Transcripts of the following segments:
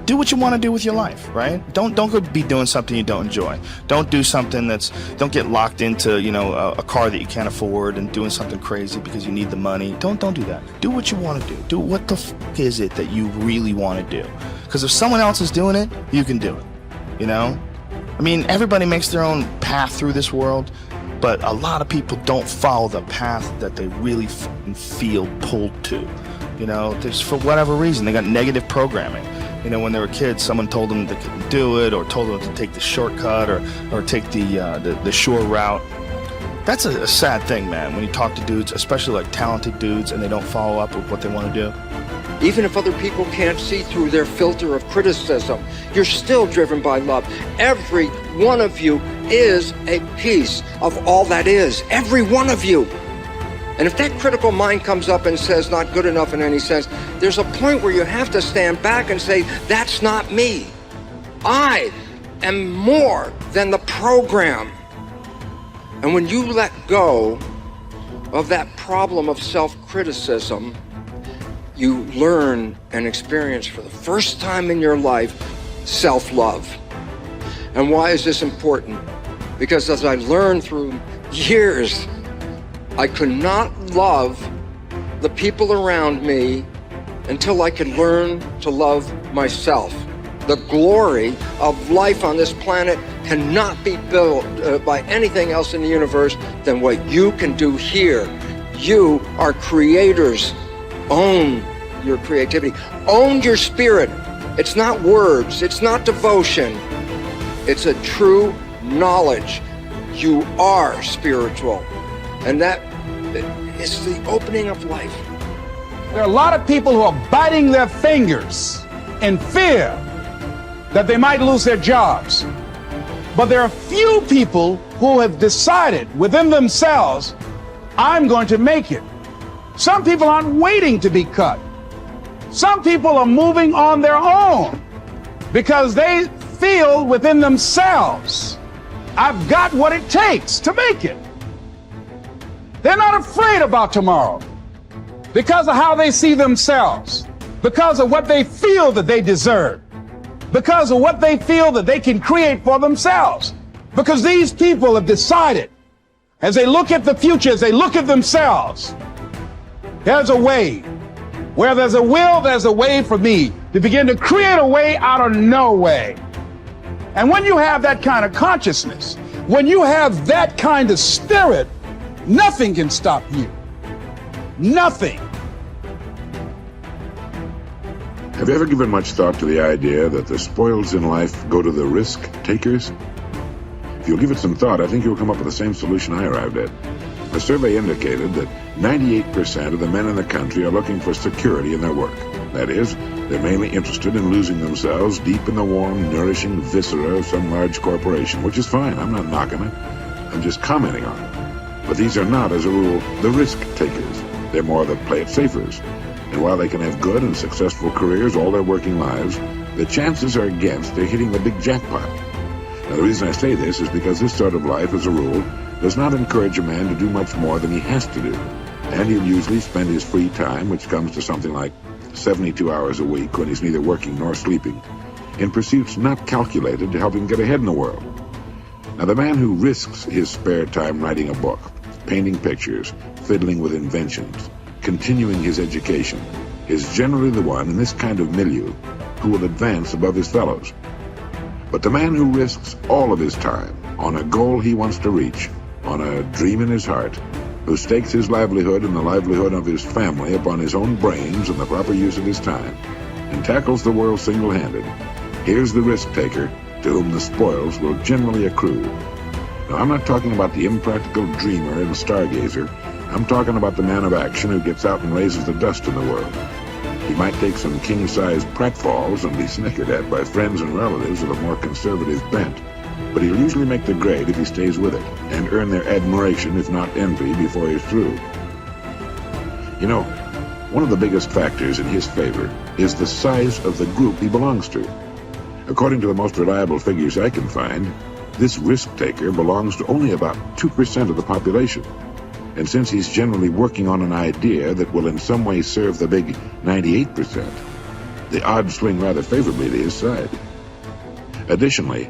do what you want to do with your life, right? Don't go be doing something you don't enjoy. Don't do something don't get locked into, you know, a car that you can't afford and doing something crazy because you need the money. Don't do that. Do what you want to do. Do what the fuck is it that you really want to do? Because if someone else is doing it, you can do it, you know? I mean, everybody makes their own path through this world, but a lot of people don't follow the path that they really feel pulled to. You know, there's, for whatever reason, they got negative programming. You know, when they were kids, someone told them they couldn't do it, or told them to take the shortcut, or take the short route. That's a sad thing, man, when you talk to dudes, especially like talented dudes, and they don't follow up with what they want to do. Even if other people can't see through their filter of criticism, you're still driven by love. Every one of you is a piece of all that is. Every one of you. And if that critical mind comes up and says not good enough in any sense, there's a point where you have to stand back and say, that's not me. I am more than the program. And when you let go of that problem of self-criticism, you learn and experience for the first time in your life self-love. And why is this important? Because as I learned through years, I could not love the people around me until I could learn to love myself. The glory of life on this planet cannot be built by anything else in the universe than what you can do here. You are creators. Own your creativity. Own your spirit. It's not words. It's not devotion. It's a true knowledge. You are spiritual. And that is the opening of life. There are a lot of people who are biting their fingers in fear that they might lose their jobs. But there are few people who have decided within themselves, I'm going to make it. Some people aren't waiting to be cut. Some people are moving on their own because they feel within themselves, I've got what it takes to make it. They're not afraid about tomorrow because of how they see themselves, because of what they feel that they deserve, because of what they feel that they can create for themselves. Because these people have decided, as they look at the future, as they look at themselves, there's a way. Where there's a will, there's a way for me to begin to create a way out of no way. And when you have that kind of consciousness, when you have that kind of spirit, nothing can stop you. Nothing. Have you ever given much thought to the idea that the spoils in life go to the risk takers? If you'll give it some thought, I think you'll come up with the same solution I arrived at. A survey indicated that 98% of the men in the country are looking for security in their work. That is, they're mainly interested in losing themselves deep in the warm, nourishing viscera of some large corporation, which is fine. I'm not knocking it. I'm just commenting on it. But these are not, as a rule, the risk takers. They're more the play it safers. And while they can have good and successful careers all their working lives, the chances are against they're hitting the big jackpot. Now, the reason I say this is because this sort of life, as a rule, does not encourage a man to do much more than he has to do. And he'll usually spend his free time, which comes to something like 72 hours a week when he's neither working nor sleeping, in pursuits not calculated to help him get ahead in the world. Now, the man who risks his spare time writing a book, painting pictures, fiddling with inventions, continuing his education, is generally the one in this kind of milieu who will advance above his fellows. But the man who risks all of his time on a goal he wants to reach, on a dream in his heart, who stakes his livelihood and the livelihood of his family upon his own brains and the proper use of his time, and tackles the world single-handed, here's the risk-taker to whom the spoils will generally accrue. Now, I'm not talking about the impractical dreamer and stargazer. I'm talking about the man of action who gets out and raises the dust in the world. He might take some king-sized pratfalls and be snickered at by friends and relatives of a more conservative bent, but he'll usually make the grade if he stays with it, and earn their admiration, if not envy, before he's through. You know, one of the biggest factors in his favor is the size of the group he belongs to. According to the most reliable figures I can find, this risk-taker belongs to only about 2% of the population. And since he's generally working on an idea that will in some way serve the big 98%, the odds swing rather favorably to his side. Additionally,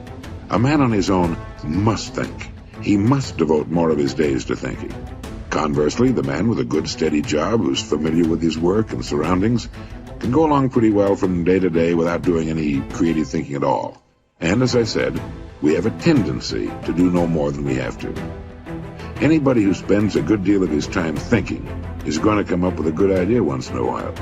a man on his own must think. He must devote more of his days to thinking. Conversely, the man with a good steady job who's familiar with his work and surroundings can go along pretty well from day to day without doing any creative thinking at all. And as I said, we have a tendency to do no more than we have to. Anybody who spends a good deal of his time thinking is going to come up with a good idea once in a while.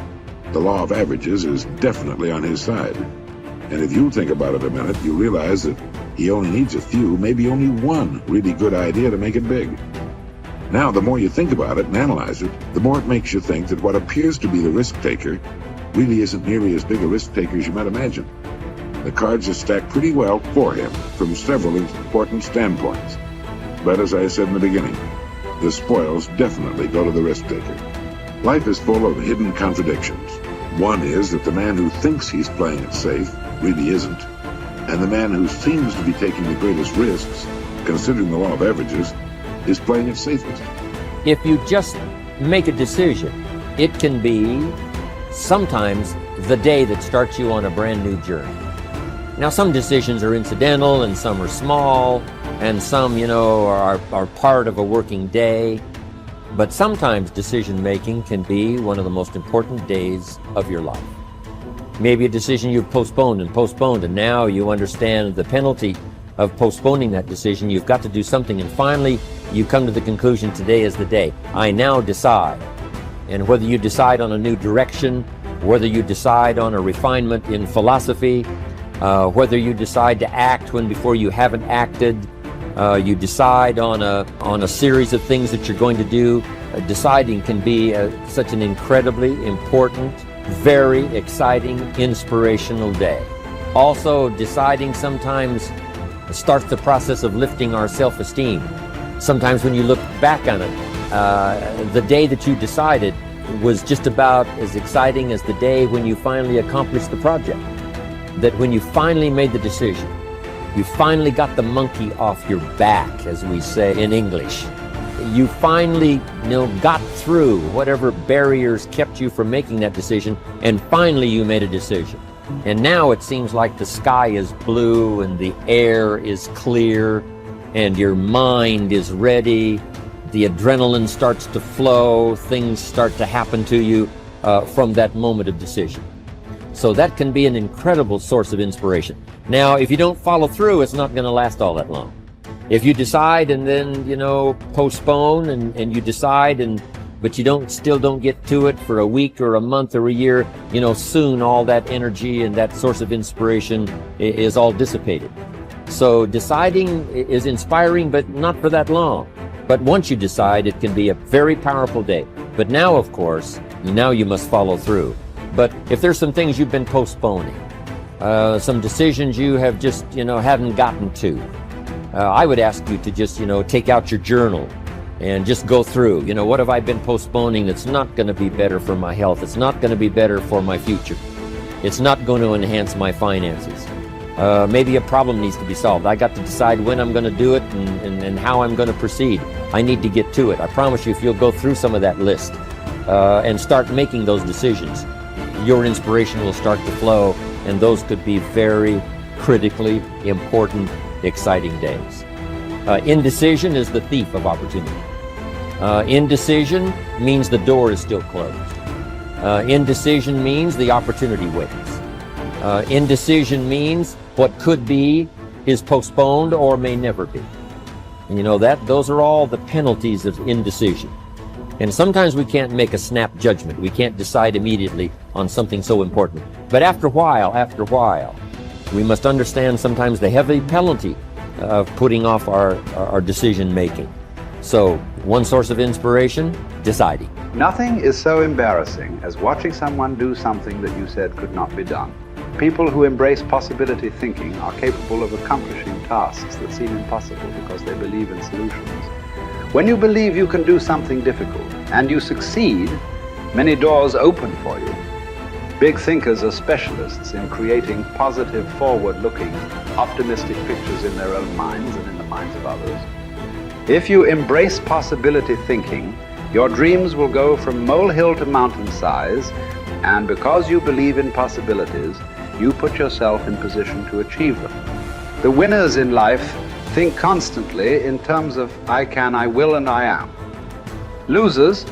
The law of averages is definitely on his side. And if you think about it a minute, you realize that he only needs a few, maybe only one really good idea to make it big. Now, the more you think about it and analyze it, the more it makes you think that what appears to be the risk taker really isn't nearly as big a risk taker as you might imagine. The cards are stacked pretty well for him from several important standpoints. But as I said in the beginning, the spoils definitely go to the risk taker. Life is full of hidden contradictions. One is that the man who thinks he's playing it safe really isn't, and the man who seems to be taking the greatest risks, considering the law of averages, is playing it safest. If you just make a decision, it can be sometimes the day that starts you on a brand new journey. Now, some decisions are incidental and some are small and some, are part of a working day. But sometimes decision making can be one of the most important days of your life. Maybe a decision you've postponed, and now you understand the penalty of postponing that decision. You've got to do something, and finally you come to the conclusion, today is the day. I now decide. And whether you decide on a new direction, whether you decide on a refinement in philosophy, whether you decide to act when before you haven't acted, you decide on a series of things that you're going to do. Deciding can be such an incredibly important, very exciting, inspirational day. Also, deciding sometimes starts the process of lifting our self-esteem. Sometimes when you look back on it, the day that you decided was just about as exciting as the day when you finally accomplished the project. That when you finally made the decision, you finally got the monkey off your back, as we say in English. You finally, got through whatever barriers kept you from making that decision, and finally you made a decision. And now it seems like the sky is blue and the air is clear and your mind is ready. The adrenaline starts to flow, things start to happen to you from that moment of decision. So that can be an incredible source of inspiration. Now, if you don't follow through, it's not going to last all that long. If you decide and then, postpone and you decide but you still don't get to it for a week or a month or a year, soon all that energy and that source of inspiration is all dissipated. So deciding is inspiring, but not for that long. But once you decide, it can be a very powerful day. But now, of course, you must follow through. But if there's some things you've been postponing, some decisions you have just, haven't gotten to, I would ask you to just, take out your journal and just go through, what have I been postponing that's not going to be better for my health? It's not going to be better for my future. It's not going to enhance my finances. Maybe a problem needs to be solved. I got to decide when I'm going to do it and how I'm going to proceed. I need to get to it. I promise you, if you'll go through some of that list and start making those decisions, your inspiration will start to flow, and those could be very critically important, exciting days. Indecision is the thief of opportunity. Indecision means the door is still closed. Indecision means the opportunity waits. Indecision means what could be is postponed or may never be. And those are all the penalties of indecision. And sometimes we can't make a snap judgment. We can't decide immediately on something so important. But after a while, we must understand sometimes the heavy penalty of putting off our decision making. So, one source of inspiration, deciding. Nothing is so embarrassing as watching someone do something that you said could not be done. People who embrace possibility thinking are capable of accomplishing tasks that seem impossible because they believe in solutions. When you believe you can do something difficult and you succeed, many doors open for you. Big thinkers are specialists in creating positive, forward-looking, optimistic pictures in their own minds and in the minds of others. If you embrace possibility thinking, your dreams will go from molehill to mountain size, And because you believe in possibilities, you put yourself in position to achieve them. The winners in life think constantly in terms of I can, I will, and I am. Losers,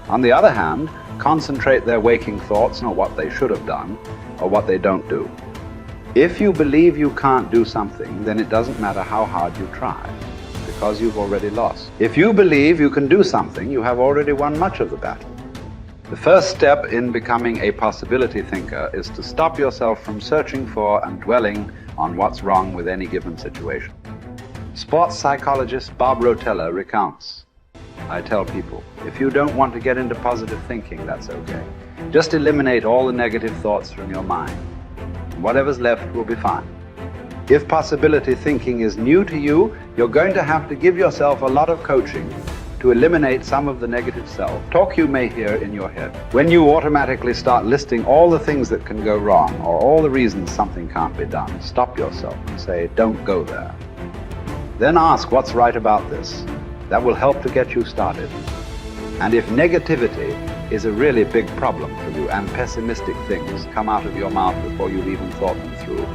on the other hand, concentrate their waking thoughts on what they should have done or what they don't do. If you believe you can't do something, then it doesn't matter how hard you try, because you've already lost. If you believe you can do something, you have already won much of the battle. The first step in becoming a possibility thinker is to stop yourself from searching for and dwelling on what's wrong with any given situation. Sports psychologist Bob Rotella recounts, I tell people, if you don't want to get into positive thinking, that's okay. Just eliminate all the negative thoughts from your mind. Whatever's left will be fine. If possibility thinking is new to you, you're going to have to give yourself a lot of coaching to eliminate some of the negative self-talk you may hear in your head. When you automatically start listing all the things that can go wrong or all the reasons something can't be done, stop yourself and say, don't go there. Then ask what's right about this. That will help to get you started. And if negativity is a really big problem for you and pessimistic things come out of your mouth before you've even thought them through,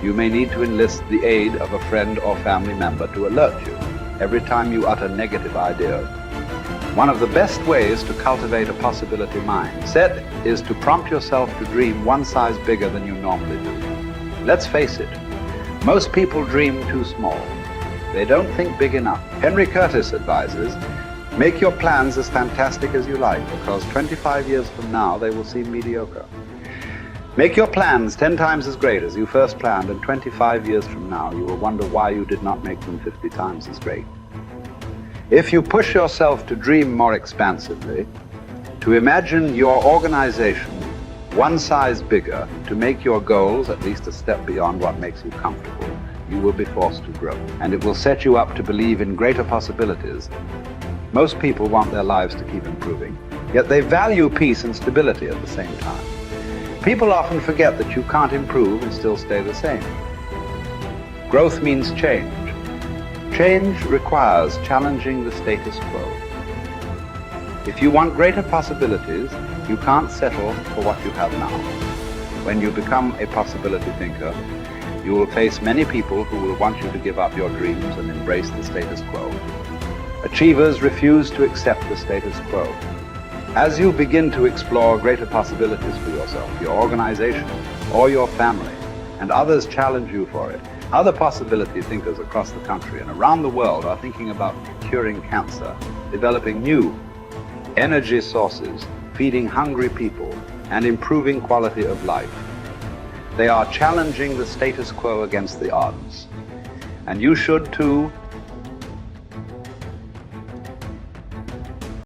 you may need to enlist the aid of a friend or family member to alert you every time you utter negative ideas. One of the best ways to cultivate a possibility mindset is to prompt yourself to dream one size bigger than you normally do. Let's face it, most people dream too small. They don't think big enough. Henry Curtis advises, make your plans as fantastic as you like, because 25 years from now they will seem mediocre. Make your plans 10 times as great as you first planned, and 25 years from now you will wonder why you did not make them 50 times as great. If you push yourself to dream more expansively, to imagine your organization one size bigger, to make your goals at least a step beyond what makes you comfortable, you will be forced to grow, and it will set you up to believe in greater possibilities. Most people want their lives to keep improving, yet they value peace and stability at the same time. People often forget that you can't improve and still stay the same. Growth means change. Change requires challenging the status quo. If you want greater possibilities, you can't settle for what you have now. When you become a possibility thinker, you will face many people who will want you to give up your dreams and embrace the status quo. Achievers refuse to accept the status quo. As you begin to explore greater possibilities for yourself, your organization, or your family, and others challenge you for it, other possibility thinkers across the country and around the world are thinking about curing cancer, developing new energy sources, feeding hungry people, and improving quality of life. They are challenging the status quo against the odds. And you should too,